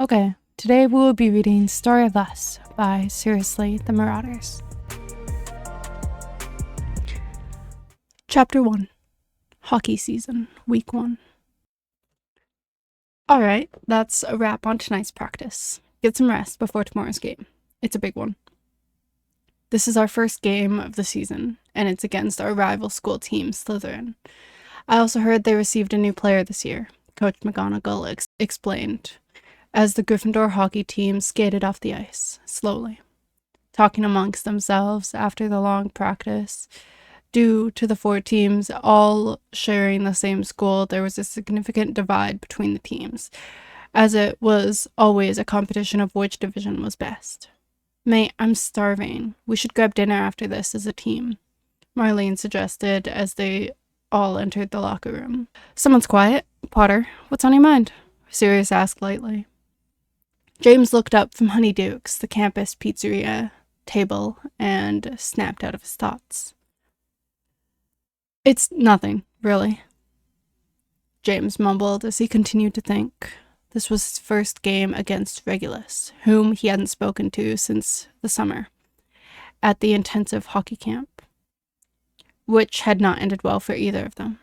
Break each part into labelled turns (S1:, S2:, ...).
S1: Okay, today we will be reading Story of Us by Seriously the Marauders. Chapter 1, Hockey Season, Week 1. Alright, that's a wrap on tonight's practice. Get some rest before tomorrow's game. It's a big one. This is our first game of the season, and it's against our rival school team, Slytherin. I also heard they received a new player this year, Coach McGonagall explained, as the Gryffindor hockey team skated off the ice, slowly, talking amongst themselves after the long practice. Due to the 4 teams all sharing the same school, there was a significant divide between the teams, as it was always a competition of which division was best. Mate, I'm starving. We should grab dinner after this as a team, Marlene suggested as they all entered the locker room. Someone's quiet. Potter, what's on your mind? Sirius asked lightly. James looked up from Honeyduke's, the campus pizzeria table, and snapped out of his thoughts. It's nothing, really, James mumbled as he continued to think. This was his first game against Regulus, whom he hadn't spoken to since the summer, at the intensive hockey camp, which had not ended well for either of them.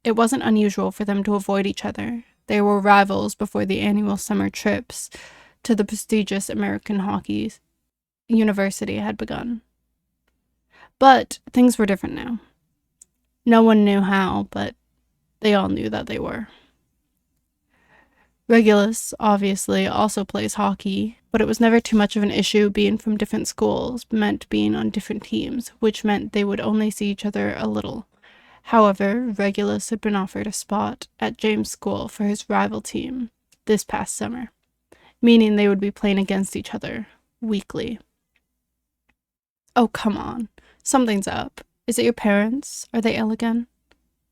S1: It wasn't unusual for them to avoid each other. They were rivals before the annual summer trips to the prestigious American Hockey University had begun. But things were different now. No one knew how, but they all knew that they were. Regulus, obviously, also plays hockey, but it was never too much of an issue being from different schools, meant being on different teams, which meant they would only see each other a little. However, Regulus had been offered a spot at James' school for his rival team this past summer, meaning they would be playing against each other weekly. Oh, come on. Something's up. Is it your parents? Are they ill again?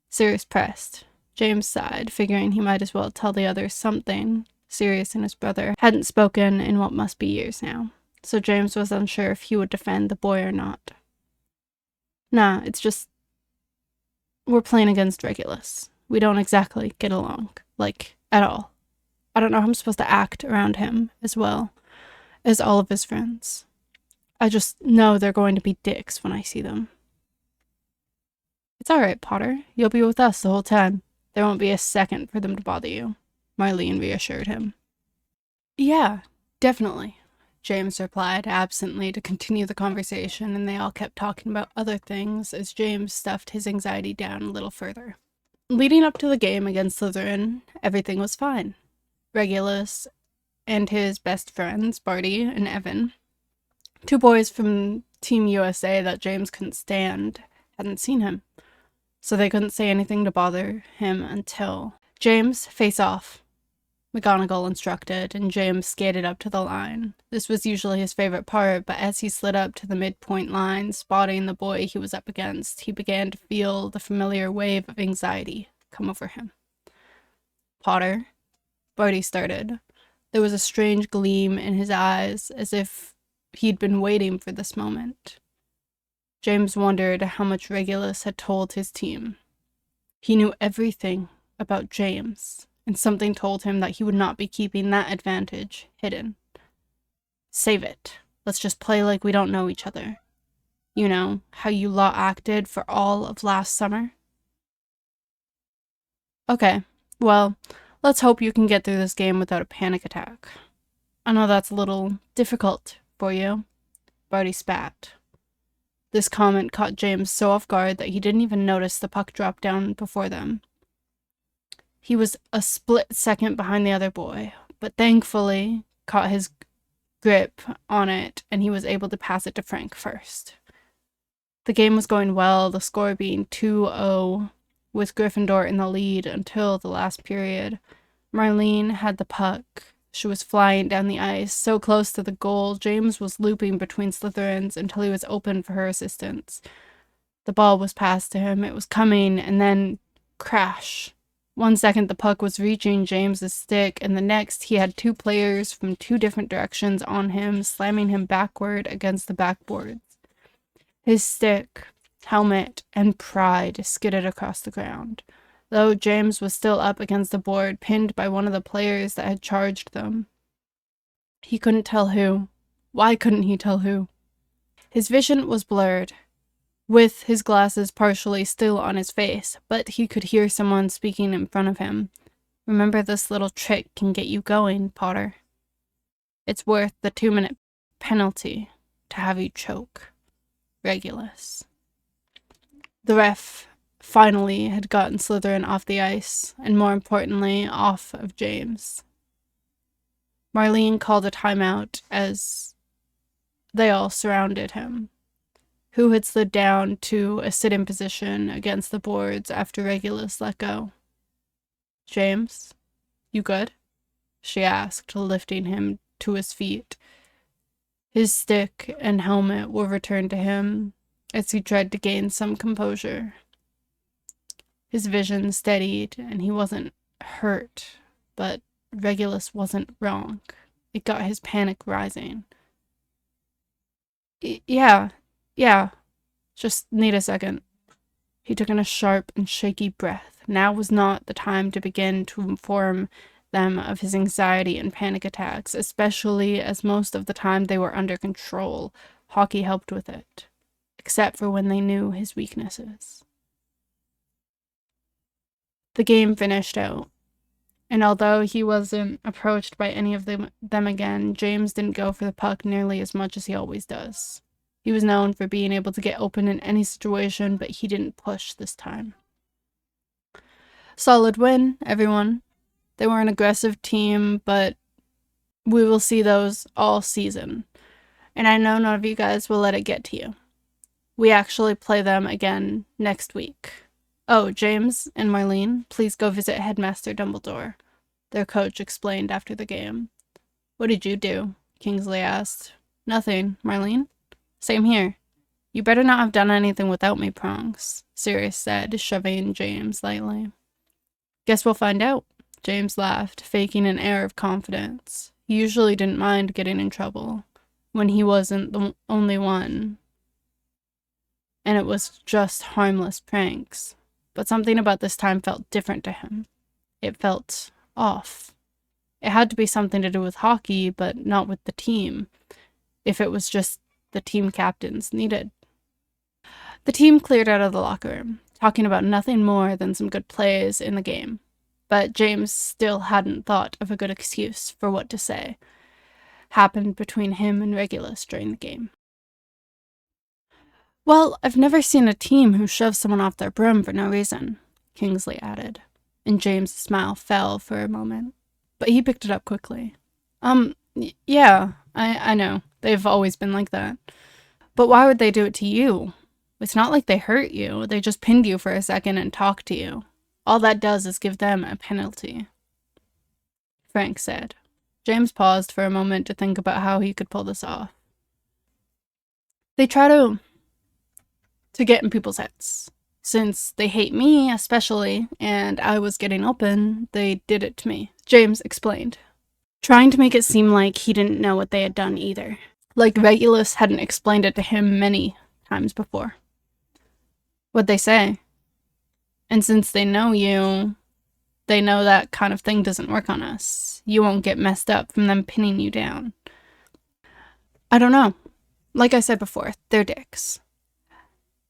S1: Sirius pressed. James sighed, figuring he might as well tell the others something. Sirius and his brother hadn't spoken in what must be years now, so James was unsure if he would defend the boy or not. Nah, it's just we're playing against Regulus. We don't exactly get along, at all. I don't know how I'm supposed to act around him as well as all of his friends. I just know they're going to be dicks when I see them. It's all right, Potter. You'll be with us the whole time. There won't be a second for them to bother you, Marlene reassured him. Yeah, definitely, James replied absently to continue the conversation, and they all kept talking about other things as James stuffed his anxiety down a little further. Leading up to the game against Slytherin, everything was fine. Regulus and his best friends, Barty and Evan, 2 boys from Team USA that James couldn't stand, hadn't seen him, so they couldn't say anything to bother him until James, face off, McGonagall instructed, and James skated up to the line. This was usually his favorite part, but as he slid up to the midpoint line, spotting the boy he was up against, he began to feel the familiar wave of anxiety come over him. Potter, Barty started. There was a strange gleam in his eyes, as if he'd been waiting for this moment. James wondered how much Regulus had told his team. He knew everything about James, and something told him that he would not be keeping that advantage hidden. Save it. Let's just play like we don't know each other. You know, how you lot acted for all of last summer? Okay, well, let's hope you can get through this game without a panic attack. I know that's a little difficult for you, Barty spat. This comment caught James so off guard that he didn't even notice the puck drop down before them. He was a split second behind the other boy, but thankfully caught his grip on it, and he was able to pass it to Frank first. The game was going well, the score being 2-0, with Gryffindor in the lead until the last period. Marlene had the puck. She was flying down the ice, so close to the goal, James was looping between Slytherins until he was open for her assistance. The ball was passed to him, it was coming, and then crash. 1 second the puck was reaching James's stick, and the next he had 2 players from 2 different directions on him, slamming him backward against the backboards. His stick, helmet, and pride skidded across the ground. though James was still up against the board, pinned by one of the players that had charged them. He couldn't tell who. Why couldn't he tell who? His vision was blurred, with his glasses partially still on his face, but he could hear someone speaking in front of him. Remember, this little trick can get you going, Potter. It's worth the 2-minute penalty to have you choke. Regulus. The ref finally had gotten Slytherin off the ice, and more importantly, off of James. Marlene called a timeout as they all surrounded him, who had slid down to a sit-in position against the boards after Regulus let go. "James, you good?" she asked, lifting him to his feet. His stick and helmet were returned to him as he tried to gain some composure. His vision steadied, and he wasn't hurt, but Regulus wasn't wrong. It got his panic rising. Yeah, just need a second." He took in a sharp and shaky breath. Now was not the time to begin to inform them of his anxiety and panic attacks, especially as most of the time they were under control. Hockey helped with it, except for when they knew his weaknesses. The game finished out, and although he wasn't approached by any of them again, James didn't go for the puck nearly as much as he always does. He was known for being able to get open in any situation, but he didn't push this time. Solid win, everyone. They were an aggressive team, but we will see those all season. And I know none of you guys will let it get to you. We actually play them again next week. Oh, James and Marlene, please go visit Headmaster Dumbledore, their coach explained after the game. "What did you do?" Kingsley asked. "Nothing, Marlene." "Same here. You better not have done anything without me, Prongs," Sirius said, shoving James lightly. "Guess we'll find out." James laughed, faking an air of confidence. He usually didn't mind getting in trouble when he wasn't the only one, and it was just harmless pranks. But something about this time felt different to him. It felt off. It had to be something to do with hockey, but not with the team, if it was just the team captains needed. The team cleared out of the locker room, talking about nothing more than some good plays in the game. But James still hadn't thought of a good excuse for what to say happened between him and Regulus during the game. "Well, I've never seen a team who shoves someone off their broom for no reason," Kingsley added, and James' smile fell for a moment, but he picked it up quickly. Yeah, I know. They've always been like that. But why would they do it to you? It's not like they hurt you. They just pinned you for a second and talked to you. All that does is give them a penalty," Frank said. James paused for a moment to think about how he could pull this off. "They try to get in people's heads. Since they hate me, especially, and I was getting open, they did it to me," James explained, trying to make it seem like he didn't know what they had done either, like Regulus hadn't explained it to him many times before. "What'd they say?" "And since they know you, they know that kind of thing doesn't work on us. You won't get messed up from them pinning you down." "I don't know. Like I said before, they're dicks.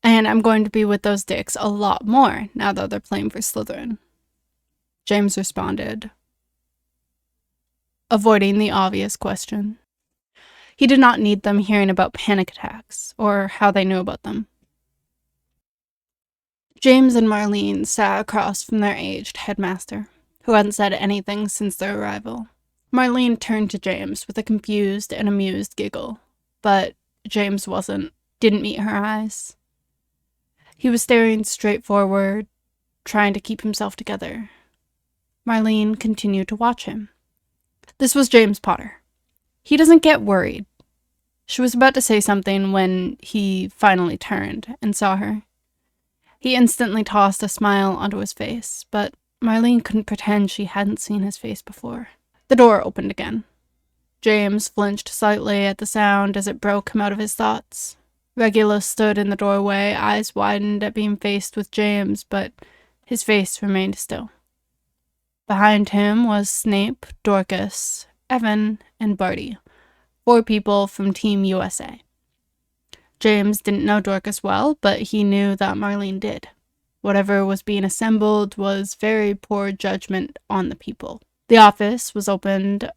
S1: And I'm going to be with those dicks a lot more now that they're playing for Slytherin," James responded, avoiding the obvious question. He did not need them hearing about panic attacks or how they knew about them. James and Marlene sat across from their aged headmaster, who hadn't said anything since their arrival. Marlene turned to James with a confused and amused giggle, but James didn't meet her eyes. He was staring straight forward, trying to keep himself together. Marlene continued to watch him. This was James Potter. He doesn't get worried. She was about to say something when he finally turned and saw her. He instantly tossed a smile onto his face, but Marlene couldn't pretend she hadn't seen his face before. The door opened again. James flinched slightly at the sound as it broke him out of his thoughts. Regulus stood in the doorway, eyes widened at being faced with James, but His face remained still. Behind him was Snape, Dorcas, Evan, and Barty, 4 people from Team USA. James didn't know Dorcas well, but he knew that Marlene did. Whatever was being assembled was very poor judgment on the people. The office was opened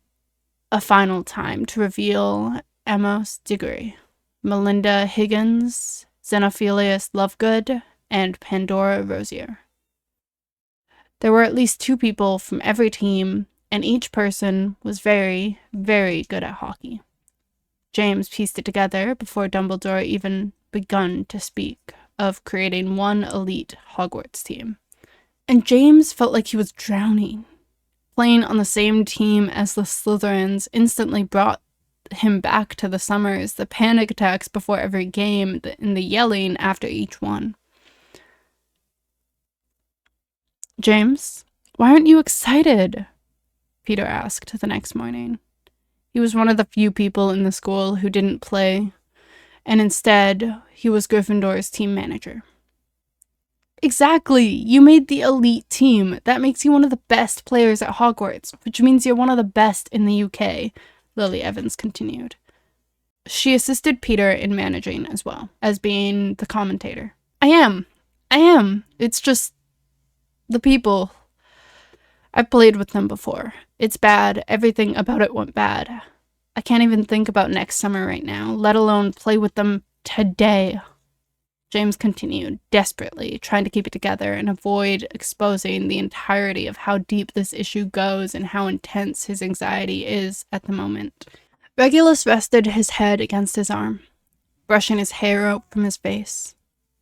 S1: a final time to reveal Amos Diggory, Melinda Higgins, Xenophilius Lovegood, and Pandora Rosier. There were at least 2 people from every team, and each person was very, very good at hockey. James pieced it together before Dumbledore even begun to speak of creating one elite Hogwarts team. And James felt like he was drowning. Playing on the same team as the Slytherins instantly brought him back to the summers, the panic attacks before every game, and the yelling after each one. James, why aren't you excited? Peter asked the next morning. He was one of the few people in the school who didn't play, and instead, he was Gryffindor's team manager. Exactly! You made the elite team. That makes you one of the best players at Hogwarts, which means you're one of the best in the UK, Lily Evans continued. She assisted Peter in managing as well, as being the commentator. I am. It's just the people. I've played with them before. It's bad. Everything about it went bad. I can't even think about next summer right now, let alone play with them today. James continued, desperately, trying to keep it together and avoid exposing the entirety of how deep this issue goes and how intense his anxiety is at the moment. Regulus rested his head against his arm, brushing his hair out from his face.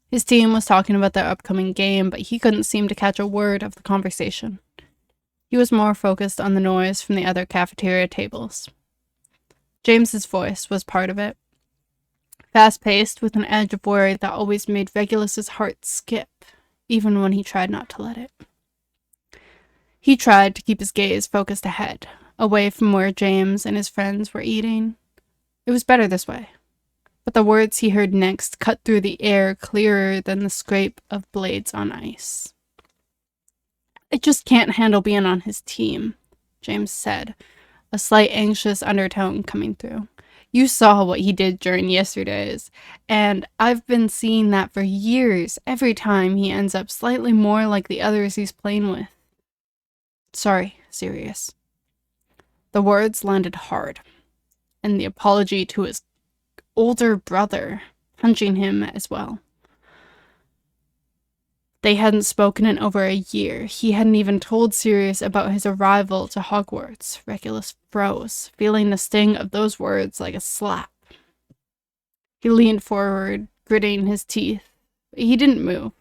S1: His team was talking about their upcoming game, but he couldn't seem to catch a word of the conversation. He was more focused on the noise from the other cafeteria tables. James's voice was part of it. Fast-paced, with an edge of worry that always made Regulus's heart skip, even when he tried not to let it. He tried to keep his gaze focused ahead, away from where James and his friends were eating. It was better this way. But the words he heard next cut through the air clearer than the scrape of blades on ice. I just can't handle being on his team, James said, a slight anxious undertone coming through. You saw what he did during yesterday's, and I've been seeing that for years, every time he ends up slightly more like the others he's playing with. Sorry, Sirius. The words landed hard, and the apology to his older brother, punching him as well. They hadn't spoken in over a year. He hadn't even told Sirius about his arrival to Hogwarts. Regulus froze, feeling the sting of those words like a slap. He leaned forward, gritting his teeth. He didn't move.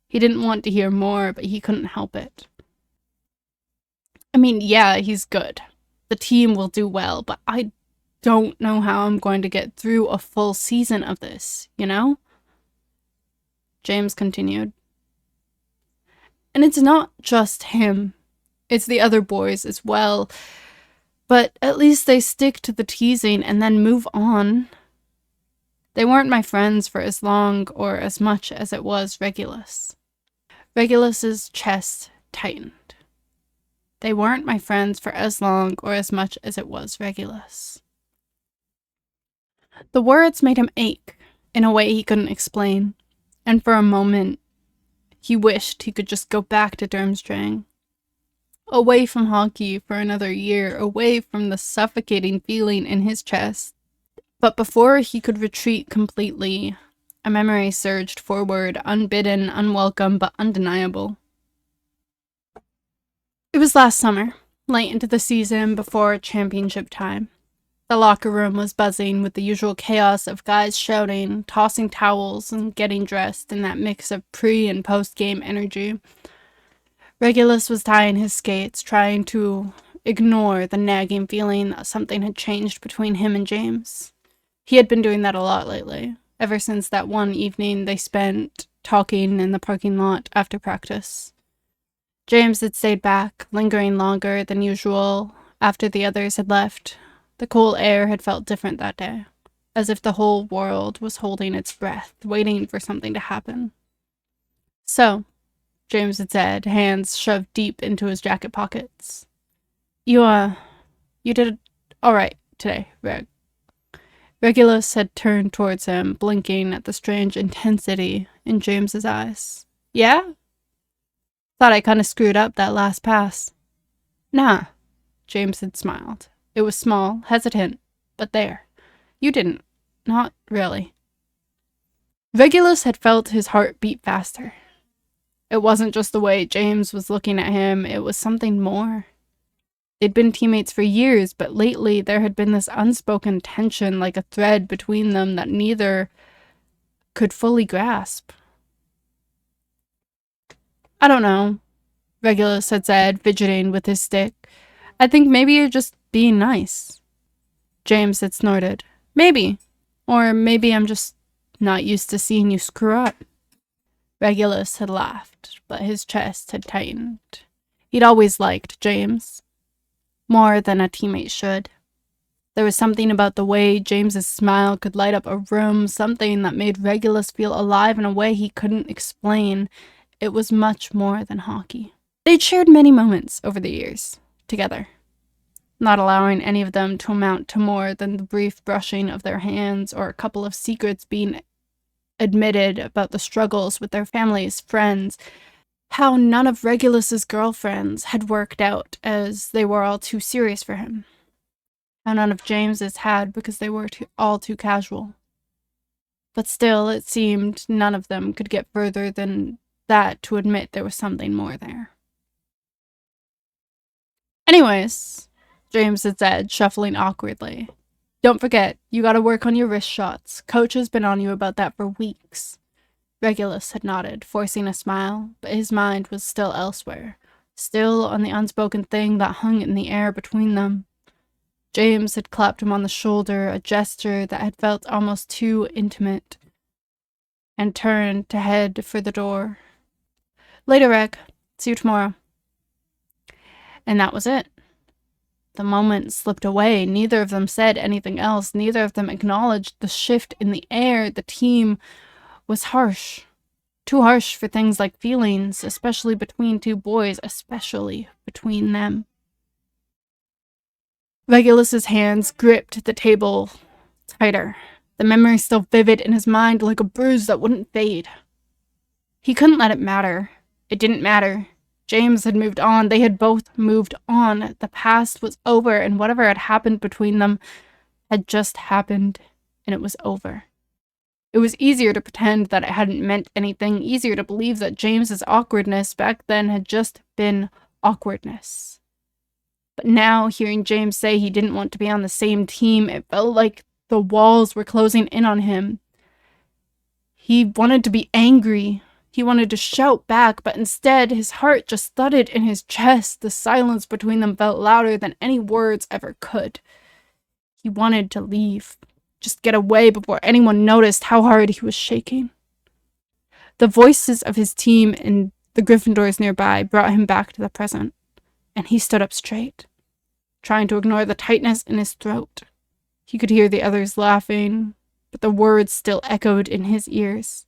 S1: He didn't want to hear more, but he couldn't help it. I mean, yeah, he's good. The team will do well, but I don't know how I'm going to get through a full season of this, you know? James continued. And it's not just him. It's the other boys as well. But at least they stick to the teasing and then move on. They weren't my friends for as long or as much as it was Regulus. Regulus's chest tightened. They weren't my friends for as long or as much as it was Regulus. The words made him ache in a way he couldn't explain, and for a moment, he wished he could just go back to Durmstrang. Away from hockey for another year, away from the suffocating feeling in his chest. But before he could retreat completely, a memory surged forward, unbidden, unwelcome, but undeniable. It was last summer, late into the season before championship time. The locker room was buzzing with the usual chaos of guys shouting, tossing towels, and getting dressed in that mix of pre- and post-game energy. Regulus was tying his skates, trying to ignore the nagging feeling that something had changed between him and James. He had been doing that a lot lately, ever since that one evening they spent talking in the parking lot after practice. James had stayed back, lingering longer than usual after the others had left. The cool air had felt different that day, as if the whole world was holding its breath, waiting for something to happen. So, James had said, hands shoved deep into his jacket pockets. You did all right today, Reg. Regulus had turned towards him, blinking at the strange intensity in James's eyes. Yeah? Thought I kinda screwed up that last pass. Nah, James had smiled. It was small, hesitant, but there. You didn't. Not really. Regulus had felt his heart beat faster. It wasn't just the way James was looking at him, it was something more. They'd been teammates for years, but lately there had been this unspoken tension like a thread between them that neither could fully grasp. I don't know, Regulus had said, fidgeting with his stick. I think maybe you're just being nice. James had snorted. Maybe. Or maybe I'm just not used to seeing you screw up. Regulus had laughed, but his chest had tightened. He'd always liked James. More than a teammate should. There was something about the way James's smile could light up a room, something that made Regulus feel alive in a way he couldn't explain. It was much more than hockey. They'd shared many moments over the years, together, not allowing any of them to amount to more than the brief brushing of their hands or a couple of secrets being admitted about the struggles with their families, friends, how none of Regulus's girlfriends had worked out as they were all too serious for him, how none of James's had because they were all too casual. But still, it seemed none of them could get further than that to admit there was something more there. Anyways, James had said, shuffling awkwardly. Don't forget, you gotta work on your wrist shots. Coach has been on you about that for weeks. Regulus had nodded, forcing a smile, but his mind was still elsewhere, still on the unspoken thing that hung in the air between them. James had clapped him on the shoulder, a gesture that had felt almost too intimate, and turned to head for the door. Later, Reg. See you tomorrow. And that was it. The moment slipped away. Neither of them said anything else. Neither of them acknowledged the shift in the air. The team was harsh. Too harsh for things like feelings, especially between two boys, especially between them. Regulus's hands gripped the table tighter, the memory still vivid in his mind like a bruise that wouldn't fade. He couldn't let it matter. It didn't matter. James had moved on. They had both moved on. The past was over, and whatever had happened between them had just happened, and it was over. It was easier to pretend that it hadn't meant anything, easier to believe that James's awkwardness back then had just been awkwardness. But now, hearing James say he didn't want to be on the same team, it felt like the walls were closing in on him. He wanted to be angry. He wanted to shout back, but instead his heart just thudded in his chest. The silence between them felt louder than any words ever could. He wanted to leave, just get away before anyone noticed how hard he was shaking. The voices of his team and the Gryffindors nearby brought him back to the present, and he stood up straight, trying to ignore the tightness in his throat. He could hear the others laughing, but the words still echoed in his ears.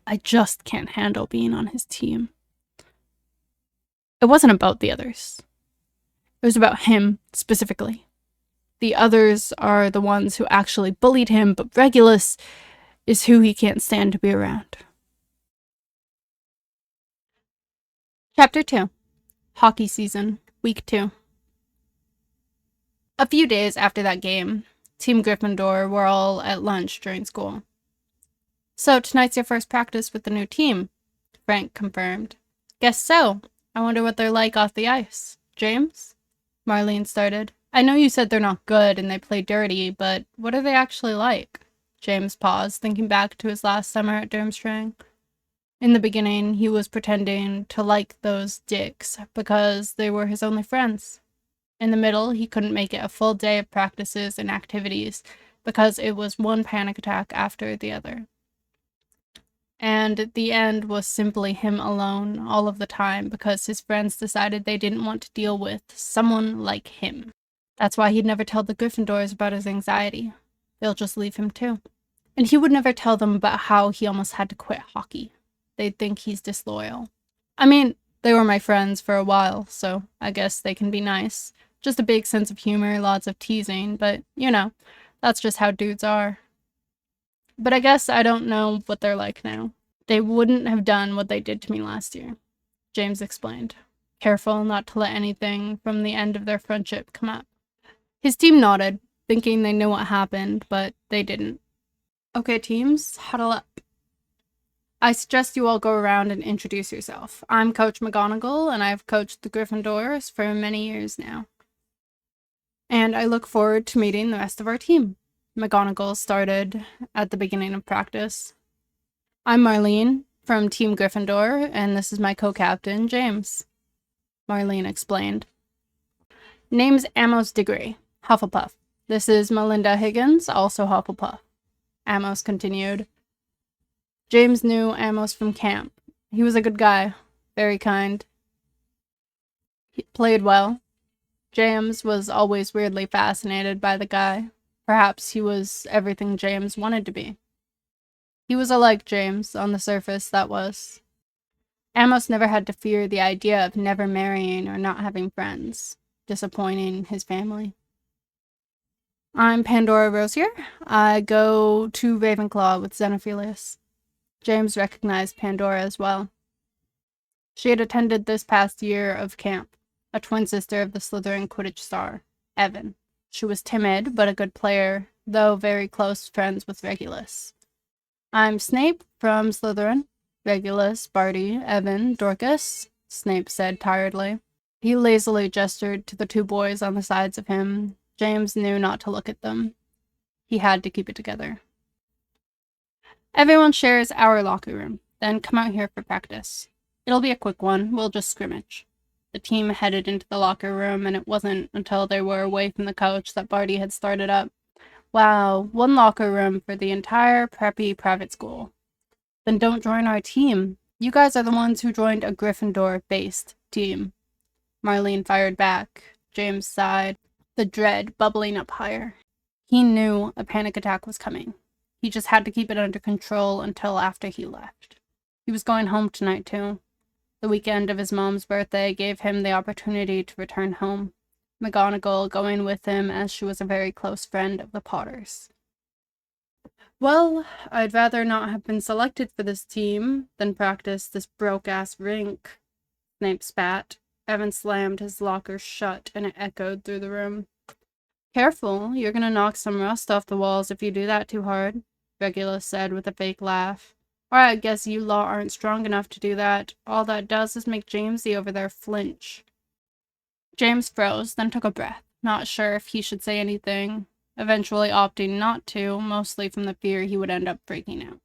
S1: I just can't handle being on his team. It wasn't about the others. It was about him, specifically. The others are the ones who actually bullied him, but Regulus is who he can't stand to be around. Chapter 2. Hockey Season, Week 2. A few days after that game, Team Gryffindor were all at lunch during school. So tonight's your first practice with the new team, Frank confirmed. Guess so. I wonder what they're like off the ice. James? Marlene started. I know you said they're not good and they play dirty, but what are they actually like? James paused, thinking back to his last summer at Durmstrang. In the beginning, he was pretending to like those dicks because they were his only friends. In the middle, he couldn't make it a full day of practices and activities because it was one panic attack after the other. And the end was simply him alone all of the time because his friends decided they didn't want to deal with someone like him. That's why he'd never tell the Gryffindors about his anxiety. They'll just leave him too. And he would never tell them about how he almost had to quit hockey. they'd think he's disloyal. I mean, they were my friends for a while, so I guess they can be nice. Just a big sense of humor, lots of teasing, but, that's just how dudes are. But I guess I don't know what they're like now. They wouldn't have done what they did to me last year, James explained, careful not to let anything from the end of their friendship come up. His team nodded, thinking they knew what happened, but they didn't. Okay, teams, huddle up. I suggest you all go around and introduce yourself. I'm Coach McGonagall, and I've coached the Gryffindors for many years now. And I look forward to meeting the rest of our team. McGonagall started at the beginning of practice. I'm Marlene from Team Gryffindor, and this is my co-captain, James. Marlene explained. Name's Amos Diggory, Hufflepuff. This is Melinda Higgins, also Hufflepuff. Amos continued. James knew Amos from camp. He was a good guy, very kind. He played well. James was always weirdly fascinated by the guy. Perhaps he was everything James wanted to be. He was alike James, on the surface, that was. Amos never had to fear the idea of never marrying or not having friends, disappointing his family. I'm Pandora Rosier. I go to Ravenclaw with Xenophilius. James recognized Pandora as well. She had attended this past year of camp, a twin sister of the Slytherin Quidditch star, Evan. She was timid, but a good player, though very close friends with Regulus. I'm Snape from Slytherin. Regulus, Barty, Evan, Dorcas, Snape said tiredly. He lazily gestured to the two boys on the sides of him. James knew not to look at them. He had to keep it together. Everyone shares our locker room, then come out here for practice. It'll be a quick one, we'll just scrimmage. The team headed into the locker room, and it wasn't until they were away from the coach that Barty had started up. Wow, one locker room for the entire preppy private school. Then don't join our team. You guys are the ones who joined a Gryffindor-based team. Marlene fired back. James sighed, the dread bubbling up higher. He knew a panic attack was coming. He just had to keep it under control until after he left. He was going home tonight, too. The weekend of his mom's birthday gave him the opportunity to return home, McGonagall going with him as she was a very close friend of the Potters. Well, I'd rather not have been selected for this team than practice this broke-ass rink, Snape spat. Evan slammed his locker shut, and it echoed through the room. Careful, you're gonna knock some rust off the walls if you do that too hard, Regulus said with a fake laugh. Or I guess you lot aren't strong enough to do that. All that does is make Jamesy over there flinch. James froze, then took a breath, not sure if he should say anything, eventually opting not to, mostly from the fear he would end up freaking out.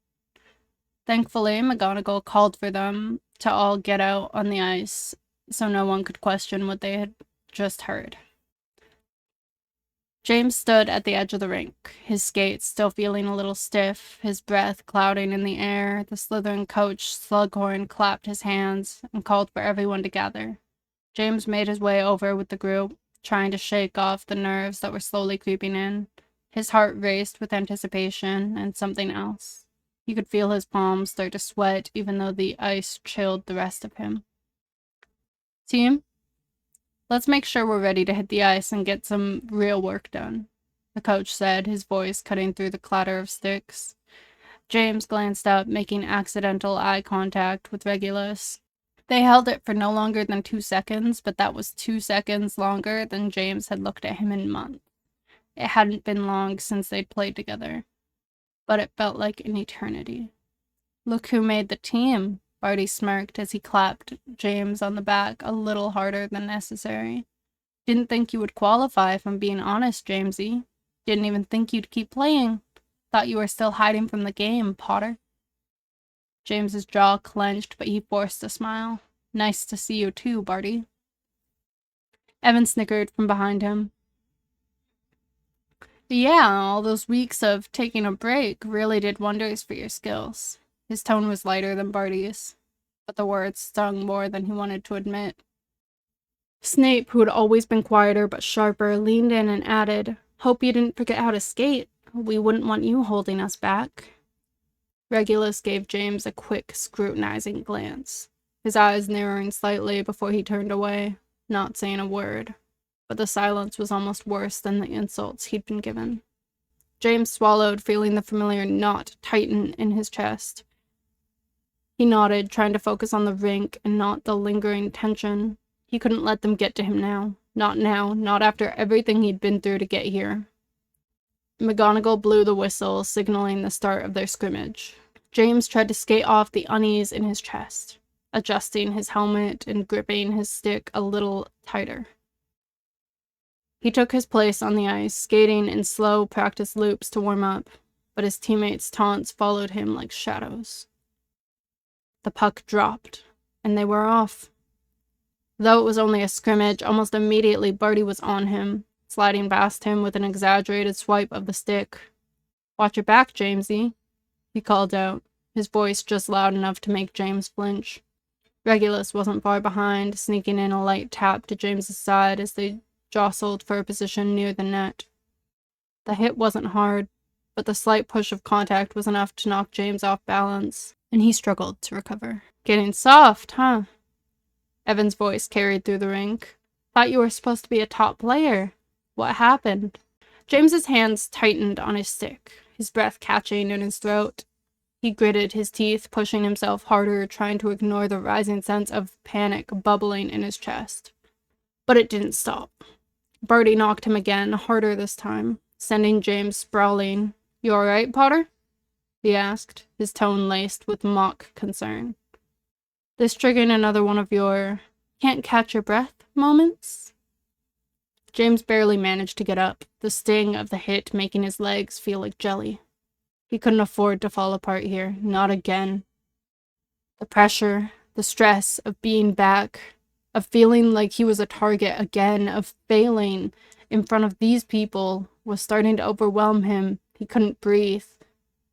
S1: Thankfully, McGonagall called for them to all get out on the ice, so no one could question what they had just heard. James stood at the edge of the rink, his skates still feeling a little stiff, his breath clouding in the air. The Slytherin coach, Slughorn, clapped his hands and called for everyone to gather. James made his way over with the group, trying to shake off the nerves that were slowly creeping in. His heart raced with anticipation and something else. He could feel his palms start to sweat even though the ice chilled the rest of him. Team? Let's make sure we're ready to hit the ice and get some real work done, the coach said, his voice cutting through the clatter of sticks. James glanced up, making accidental eye contact with Regulus. They held it for no longer than 2 seconds, but that was 2 seconds longer than James had looked at him in months. It hadn't been long since they'd played together, but it felt like an eternity. Look who made the team, Barty smirked as he clapped James on the back a little harder than necessary. Didn't think you would qualify, if I'm being honest, Jamesy. Didn't even think you'd keep playing. Thought you were still hiding from the game, Potter. James's jaw clenched, but he forced a smile. Nice to see you too, Barty. Evan snickered from behind him. Yeah, all those weeks of taking a break really did wonders for your skills. His tone was lighter than Barty's, but the words stung more than he wanted to admit. Snape, who had always been quieter but sharper, leaned in and added, Hope you didn't forget how to skate. We wouldn't want you holding us back. Regulus gave James a quick, scrutinizing glance, his eyes narrowing slightly before he turned away, not saying a word. But the silence was almost worse than the insults he'd been given. James swallowed, feeling the familiar knot tighten in his chest. He nodded, trying to focus on the rink and not the lingering tension. He couldn't let them get to him now. Not now, not after everything he'd been through to get here. McGonagall blew the whistle, signaling the start of their scrimmage. James tried to skate off the unease in his chest, adjusting his helmet and gripping his stick a little tighter. He took his place on the ice, skating in slow practice loops to warm up, but his teammates' taunts followed him like shadows. The puck dropped, and they were off. Though it was only a scrimmage, almost immediately Barty was on him, sliding past him with an exaggerated swipe of the stick. "Watch your back, Jamesy," he called out, his voice just loud enough to make James flinch. Regulus wasn't far behind, sneaking in a light tap to James's side as they jostled for a position near the net. The hit wasn't hard, but the slight push of contact was enough to knock James off balance, and he struggled to recover. "Getting soft, huh?" Evan's voice carried through the rink. "Thought you were supposed to be a top player. What happened?" James's hands tightened on his stick, his breath catching in his throat. He gritted his teeth, pushing himself harder, trying to ignore the rising sense of panic bubbling in his chest. But it didn't stop. Barty knocked him again, harder this time, sending James sprawling. "You all right, Potter?" he asked, his tone laced with mock concern. "This triggering another one of your can't catch your breath moments?" James barely managed to get up, the sting of the hit making his legs feel like jelly. He couldn't afford to fall apart here, not again. The pressure, the stress of being back, of feeling like he was a target again, of failing in front of these people, was starting to overwhelm him. He couldn't breathe.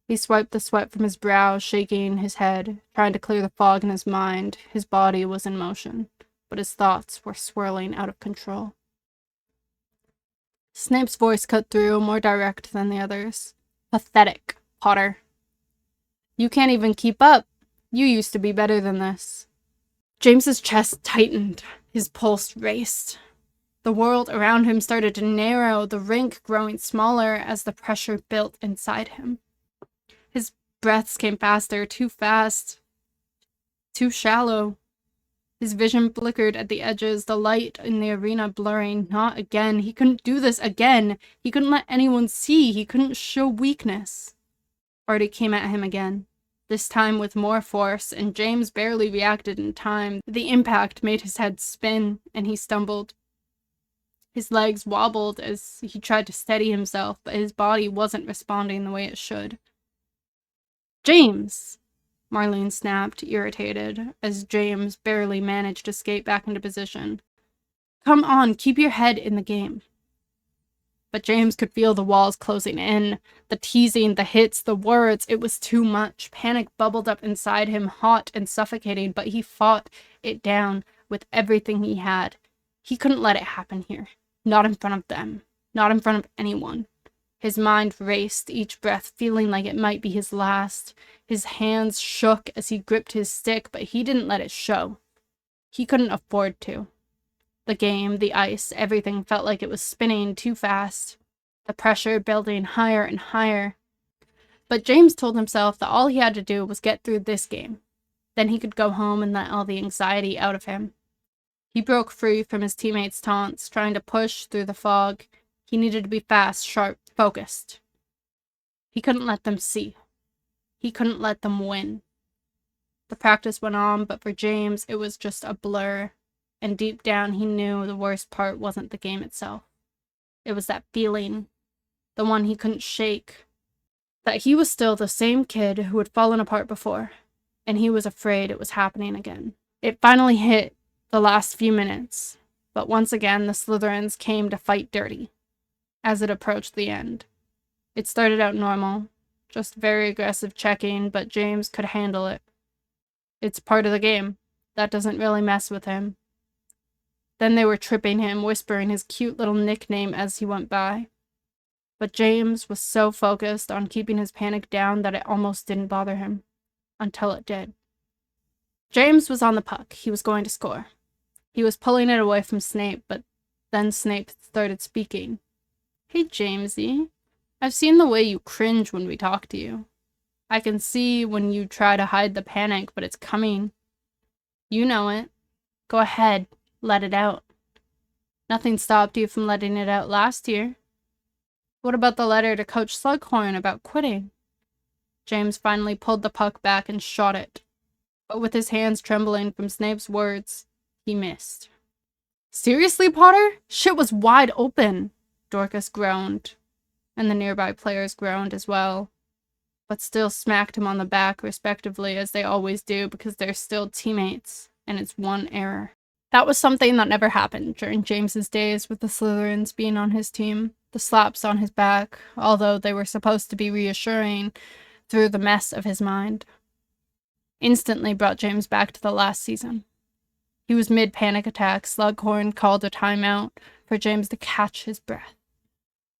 S1: He swiped the sweat from his brow, shaking his head, trying to clear the fog in his mind. His body was in motion, but his thoughts were swirling out of control. Snape's voice cut through, more direct than the others. "Pathetic, Potter. You can't even keep up. You used to be better than this." James's chest tightened, his pulse raced. The world around him started to narrow, the rink growing smaller as the pressure built inside him. His breaths came faster, too fast, too shallow. His vision flickered at the edges, the light in the arena blurring. Not again. He couldn't do this again. He couldn't let anyone see. He couldn't show weakness. Barty came at him again, this time with more force, and James barely reacted in time. The impact made his head spin, and he stumbled. His legs wobbled as he tried to steady himself, but his body wasn't responding the way it should. "James!" Marlene snapped, irritated, as James barely managed to skate back into position. "Come on, keep your head in the game." But James could feel the walls closing in, the teasing, the hits, the words. It was too much. Panic bubbled up inside him, hot and suffocating, but he fought it down with everything he had. He couldn't let it happen here. Not in front of them. Not in front of anyone. His mind raced, each breath feeling like it might be his last. His hands shook as he gripped his stick, but he didn't let it show. He couldn't afford to. The game, the ice, everything felt like it was spinning too fast, the pressure building higher and higher. But James told himself that all he had to do was get through this game. Then he could go home and let all the anxiety out of him. He broke free from his teammates' taunts, trying to push through the fog. He needed to be fast, sharp, focused. He couldn't let them see. He couldn't let them win. The practice went on, but for James, it was just a blur. And deep down, he knew the worst part wasn't the game itself. It was that feeling, the one he couldn't shake, that he was still the same kid who had fallen apart before, and he was afraid it was happening again. It finally hit the last few minutes, but once again, the Slytherins came to fight dirty as it approached the end. It started out normal, just very aggressive checking, but James could handle it. It's part of the game. That doesn't really mess with him. Then they were tripping him, whispering his cute little nickname as he went by. But James was so focused on keeping his panic down that it almost didn't bother him. Until it did. James was on the puck. He was going to score. He was pulling it away from Snape, but then Snape started speaking. "Hey, Jamesy. I've seen the way you cringe when we talk to you. I can see when you try to hide the panic, but it's coming. You know it. Go ahead. Let it out. Nothing stopped you from letting it out last year. What about the letter to Coach Slughorn about quitting?" James finally pulled the puck back and shot it. But with his hands trembling from Snape's words, he missed. "Seriously, Potter? Shit was wide open," Dorcas groaned, and the nearby players groaned as well, but still smacked him on the back respectively, as they always do, because they're still teammates, and it's one error. That was something that never happened during James's days with the Slytherins being on his team. The slaps on his back, although they were supposed to be reassuring, through the mess of his mind, instantly brought James back to the last season. He was mid-panic attack. Slughorn called a timeout for James to catch his breath.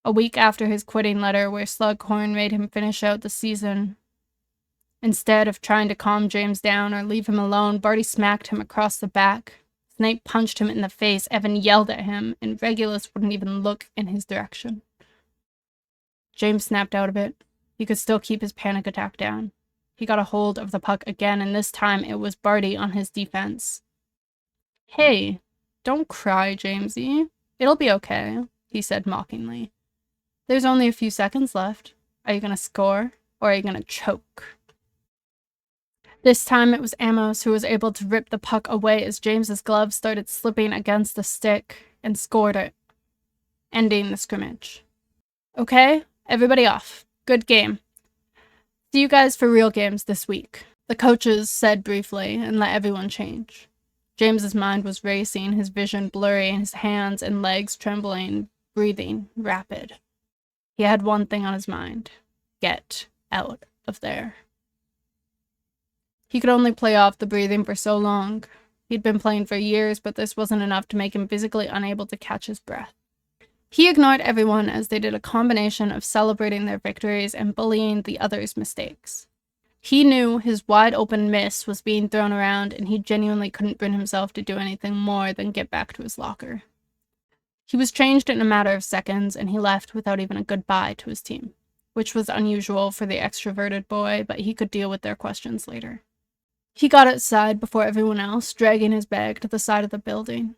S1: A week after his quitting letter, where Slughorn made him finish out the season, instead of trying to calm James down or leave him alone, Barty smacked him across the back. Snape punched him in the face, Evan yelled at him, and Regulus wouldn't even look in his direction. James snapped out of it. He could still keep his panic attack down. He got a hold of the puck again, and this time it was Barty on his defense. "Hey, don't cry, Jamesy. It'll be okay," he said mockingly. "There's only a few seconds left. Are you gonna score, or are you gonna choke?" This time it was Amos who was able to rip the puck away as James's glove started slipping against the stick and scored it, ending the scrimmage. "Okay, everybody off. Good game. See you guys for real games this week," the coaches said briefly and let everyone change. James's mind was racing, his vision blurry, and his hands and legs trembling, breathing rapid. He had one thing on his mind: get out of there. He could only play off the breathing for so long. He'd been playing for years, but this wasn't enough to make him physically unable to catch his breath. He ignored everyone as they did a combination of celebrating their victories and bullying the others' mistakes. He knew his wide-open miss was being thrown around, and he genuinely couldn't bring himself to do anything more than get back to his locker. He was changed in a matter of seconds, and he left without even a goodbye to his team, which was unusual for the extroverted boy, but he could deal with their questions later. He got outside before everyone else, dragging his bag to the side of the building,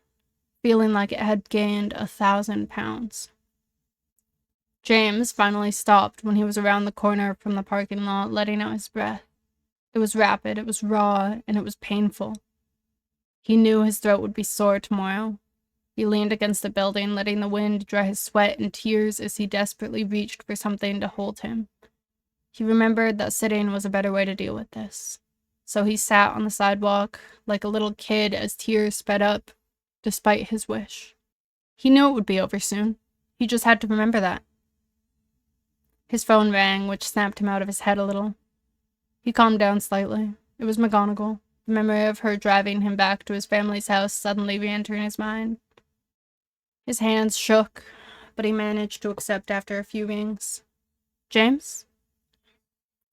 S1: feeling like it had gained 1,000 pounds. James finally stopped when he was around the corner from the parking lot, letting out his breath. It was rapid, it was raw, and it was painful. He knew his throat would be sore tomorrow. He leaned against the building, letting the wind dry his sweat and tears as he desperately reached for something to hold him. He remembered that sitting was a better way to deal with this. So he sat on the sidewalk like a little kid as tears sped up, despite his wish. He knew it would be over soon. He just had to remember that. His phone rang, which snapped him out of his head a little. He calmed down slightly. It was McGonagall, the memory of her driving him back to his family's house suddenly re-entering his mind. His hands shook, but he managed to accept after a few rings. "James?"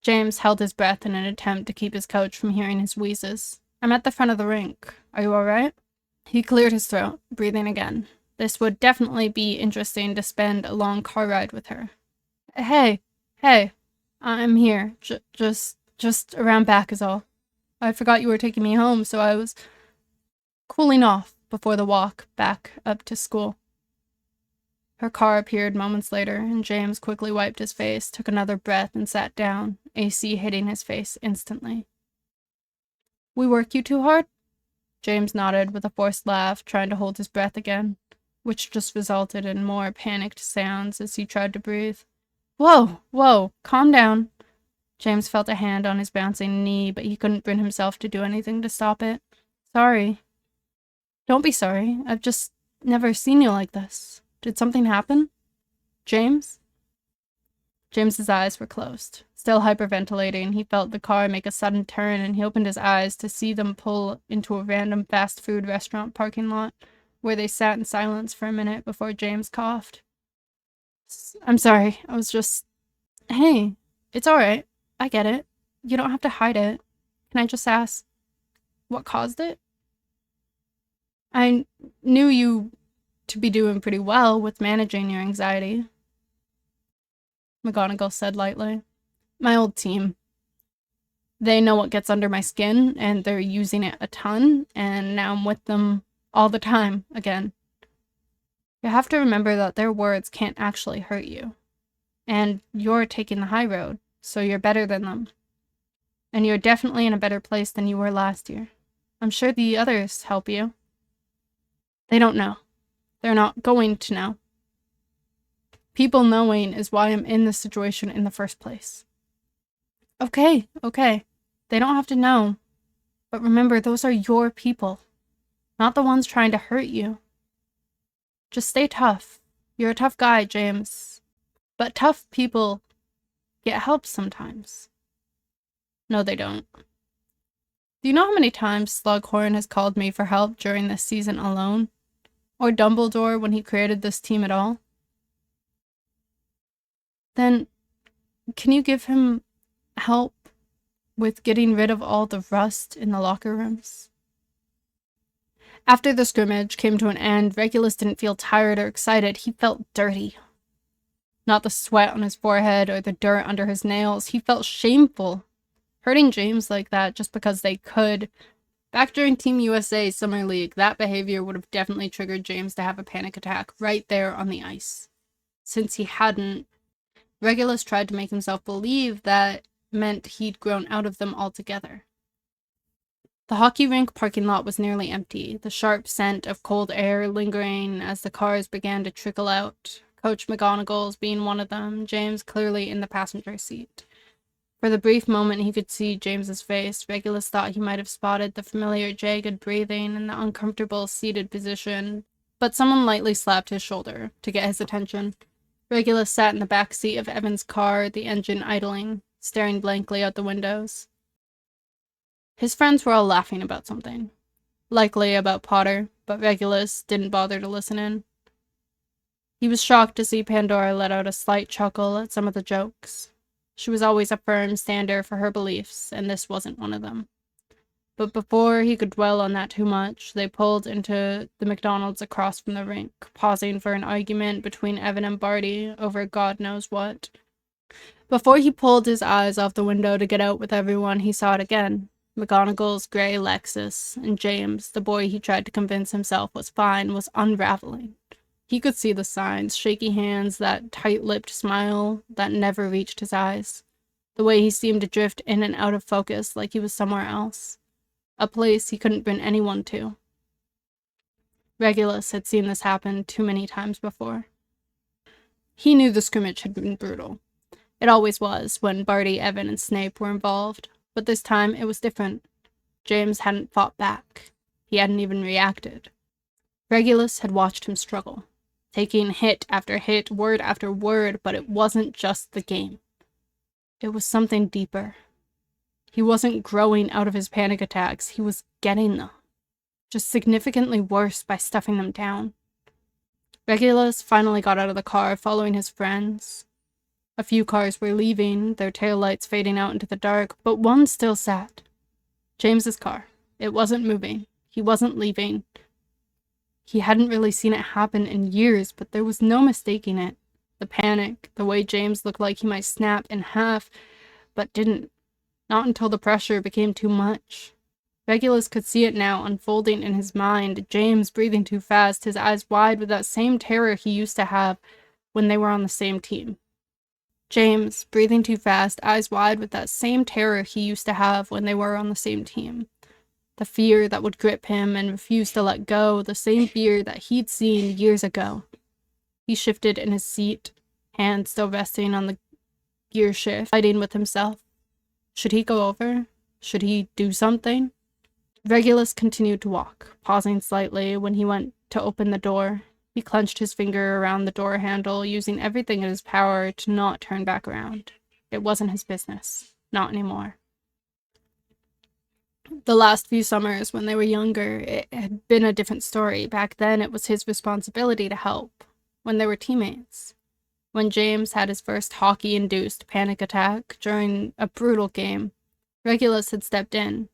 S1: James held his breath in an attempt to keep his coach from hearing his wheezes. "I'm at the front of the rink. Are you all right?" He cleared his throat, breathing again. This would definitely be interesting to spend a long car ride with her. Hey, I'm here. Just around back is all. I forgot you were taking me home, so I was cooling off before the walk back up to school." Her car appeared moments later, and James quickly wiped his face, took another breath, and sat down, AC hitting his face instantly. "We work you too hard?" James nodded with a forced laugh, trying to hold his breath again, which just resulted in more panicked sounds as he tried to breathe. Whoa, calm down." James felt a hand on his bouncing knee, but he couldn't bring himself to do anything to stop it. "Sorry." "Don't be sorry. I've just never seen you like this. Did something happen? James?" James's eyes were closed. Still hyperventilating, he felt the car make a sudden turn, and he opened his eyes to see them pull into a random fast food restaurant parking lot, where they sat in silence for a minute before James coughed. I'm sorry. I was just... Hey, it's alright. I get it. You don't have to hide it. Can I just ask what caused it? I knew you to be doing pretty well with managing your anxiety, McGonagall said lightly. My old team. They know what gets under my skin, and they're using it a ton, and now I'm with them all the time again. You have to remember that their words can't actually hurt you. And you're taking the high road, so you're better than them. And you're definitely in a better place than you were last year. I'm sure the others help you. They don't know. They're not going to know. People knowing is why I'm in this situation in the first place. Okay. They don't have to know. But remember, those are your people, not the ones trying to hurt you. Just stay tough. You're a tough guy, James. But tough people get help sometimes. No, they don't. Do you know how many times Slughorn has called me for help during this season alone? Or Dumbledore when he created this team at all? Then, can you give him help with getting rid of all the rust in the locker rooms? After the scrimmage came to an end, Regulus didn't feel tired or excited. He felt dirty. Not the sweat on his forehead or the dirt under his nails. He felt shameful. Hurting James like that just because they could. Back during Team USA Summer League, that behavior would have definitely triggered James to have a panic attack right there on the ice. Since he hadn't, Regulus tried to make himself believe that meant he'd grown out of them altogether. The hockey rink parking lot was nearly empty, the sharp scent of cold air lingering as the cars began to trickle out, Coach McGonagall's being one of them, James clearly in the passenger seat. For the brief moment he could see James's face, Regulus thought he might have spotted the familiar jagged breathing and the uncomfortable seated position, but someone lightly slapped his shoulder to get his attention. Regulus sat in the back seat of Evan's car, the engine idling, staring blankly out the windows. His friends were all laughing about something. Likely about Potter, but Regulus didn't bother to listen in. He was shocked to see Pandora let out a slight chuckle at some of the jokes. She was always a firm stander for her beliefs, and this wasn't one of them. But before he could dwell on that too much, they pulled into the McDonald's across from the rink, pausing for an argument between Evan and Barty over God knows what. Before he pulled his eyes off the window to get out with everyone, he saw it again. McGonagall's grey Lexus, and James, the boy he tried to convince himself was fine, was unraveling. He could see the signs, shaky hands, that tight-lipped smile that never reached his eyes. The way he seemed to drift in and out of focus like he was somewhere else. A place he couldn't bring anyone to. Regulus had seen this happen too many times before. He knew the scrimmage had been brutal. It always was when Barty, Evan, and Snape were involved. But this time, it was different. James hadn't fought back. He hadn't even reacted. Regulus had watched him struggle, taking hit after hit, word after word, but it wasn't just the game. It was something deeper. He wasn't growing out of his panic attacks, he was getting them. Just significantly worse by stuffing them down. Regulus finally got out of the car, following his friends. A few cars were leaving, their taillights fading out into the dark, but one still sat. James's car. It wasn't moving. He wasn't leaving. He hadn't really seen it happen in years, but there was no mistaking it. The panic, the way James looked like he might snap in half, but didn't. Not until the pressure became too much. Regulus could see it now, unfolding in his mind, James breathing too fast, his eyes wide with that same terror he used to have when they were on the same team. James, breathing too fast, eyes wide with that same terror he used to have when they were on the same team. The fear that would grip him and refuse to let go, the same fear that he'd seen years ago. He shifted in his seat, hands still resting on the gear shift, fighting with himself. Should he go over? Should he do something? Regulus continued to walk, pausing slightly when he went to open the door. He clenched his finger around the door handle, using everything in his power to not turn back around. It wasn't his business. Not anymore. The last few summers, when they were younger, it had been a different story. Back then, it was his responsibility to help, when they were teammates. When James had his first hockey-induced panic attack during a brutal game, Regulus had stepped in.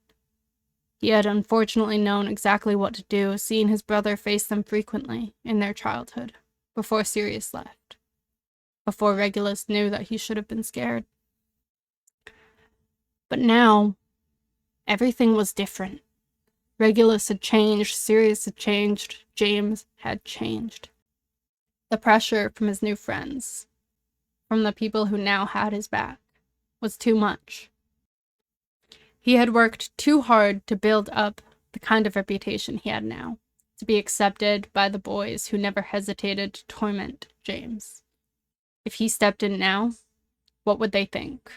S1: He had unfortunately known exactly what to do, seeing his brother face them frequently in their childhood, before Sirius left. Before Regulus knew that he should have been scared. But now, everything was different. Regulus had changed, Sirius had changed, James had changed. The pressure from his new friends, from the people who now had his back, was too much. He had worked too hard to build up the kind of reputation he had now, to be accepted by the boys who never hesitated to torment James. If he stepped in now, what would they think?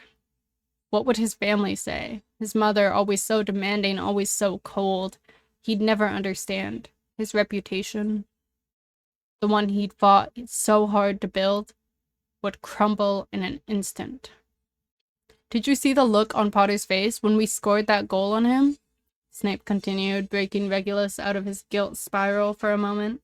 S1: What would his family say? His mother, always so demanding, always so cold. He'd never understand. His reputation, the one he'd fought so hard to build, would crumble in an instant. Did you see the look on Potter's face when we scored that goal on him? Snape continued, breaking Regulus out of his guilt spiral for a moment.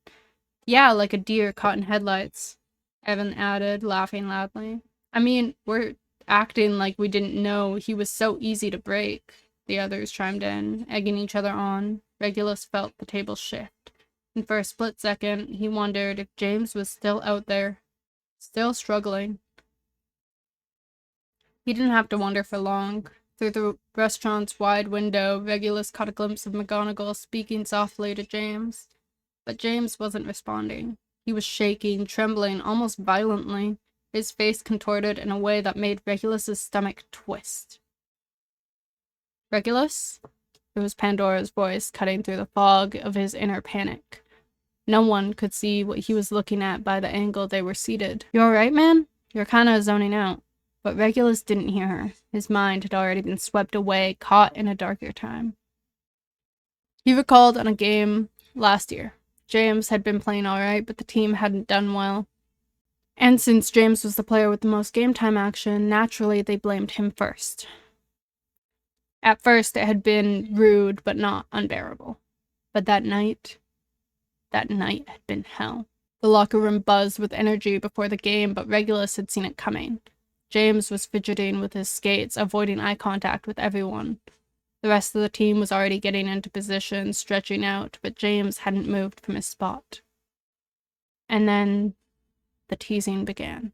S1: Yeah, like a deer caught in headlights, Evan added, laughing loudly. I mean, we're acting like we didn't know he was so easy to break. The others chimed in, egging each other on. Regulus felt the table shift, and for a split second, he wondered if James was still out there, still struggling. He didn't have to wonder for long. Through the restaurant's wide window, Regulus caught a glimpse of McGonagall speaking softly to James. But James wasn't responding. He was shaking, trembling, almost violently, his face contorted in a way that made Regulus's stomach twist. Regulus? It was Pandora's voice cutting through the fog of his inner panic. No one could see what he was looking at by the angle they were seated. You alright, man? You're kinda zoning out. But Regulus didn't hear her. His mind had already been swept away, caught in a darker time. He recalled on a game last year. James had been playing alright, but the team hadn't done well. And since James was the player with the most game time action, naturally they blamed him first. At first it had been rude, but not unbearable. But that night had been hell. The locker room buzzed with energy before the game, but Regulus had seen it coming. James was fidgeting with his skates, avoiding eye contact with everyone. The rest of the team was already getting into position, stretching out, but James hadn't moved from his spot. And then the teasing began.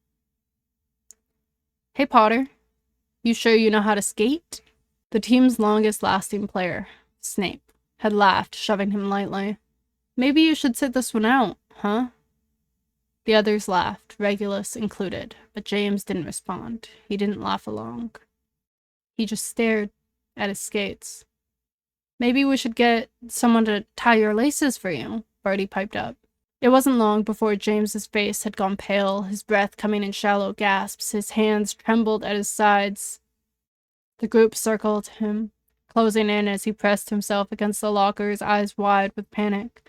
S1: Hey, Potter, you sure you know how to skate? The team's longest-lasting player, Snape, had laughed, shoving him lightly. Maybe you should sit this one out, huh? The others laughed, Regulus included, but James didn't respond. He didn't laugh along. He just stared at his skates. Maybe we should get someone to tie your laces for you, Barty piped up. It wasn't long before James's face had gone pale, his breath coming in shallow gasps, his hands trembled at his sides. The group circled him, closing in as he pressed himself against the lockers, eyes wide with panic.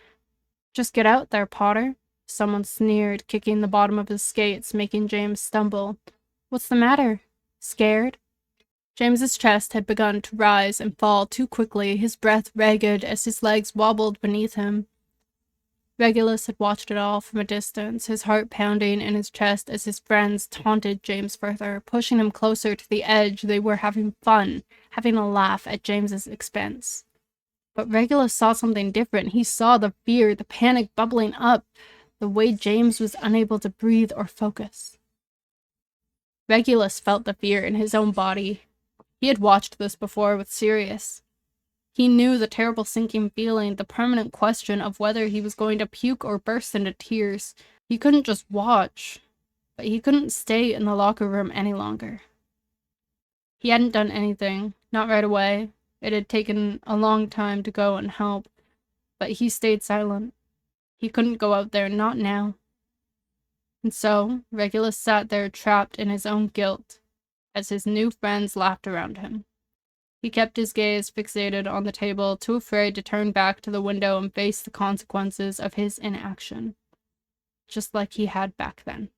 S1: Just get out there, Potter. Someone sneered, kicking the bottom of his skates, making James stumble. What's the matter? Scared? James's chest had begun to rise and fall too quickly, his breath ragged as his legs wobbled beneath him. Regulus had watched it all from a distance, his heart pounding in his chest as his friends taunted James further, pushing him closer to the edge. They were having fun, having a laugh at James's expense. But Regulus saw something different. He saw the fear, the panic bubbling up, the way James was unable to breathe or focus. Regulus felt the fear in his own body. He had watched this before with Sirius. He knew the terrible sinking feeling, the permanent question of whether he was going to puke or burst into tears. He couldn't just watch, but he couldn't stay in the locker room any longer. He hadn't done anything, not right away. It had taken a long time to go and help, but he stayed silent. He couldn't go out there, not now. And so, Regulus sat there trapped in his own guilt, as his new friends laughed around him. He kept his gaze fixated on the table, too afraid to turn back to the window and face the consequences of his inaction. Just like he had back then.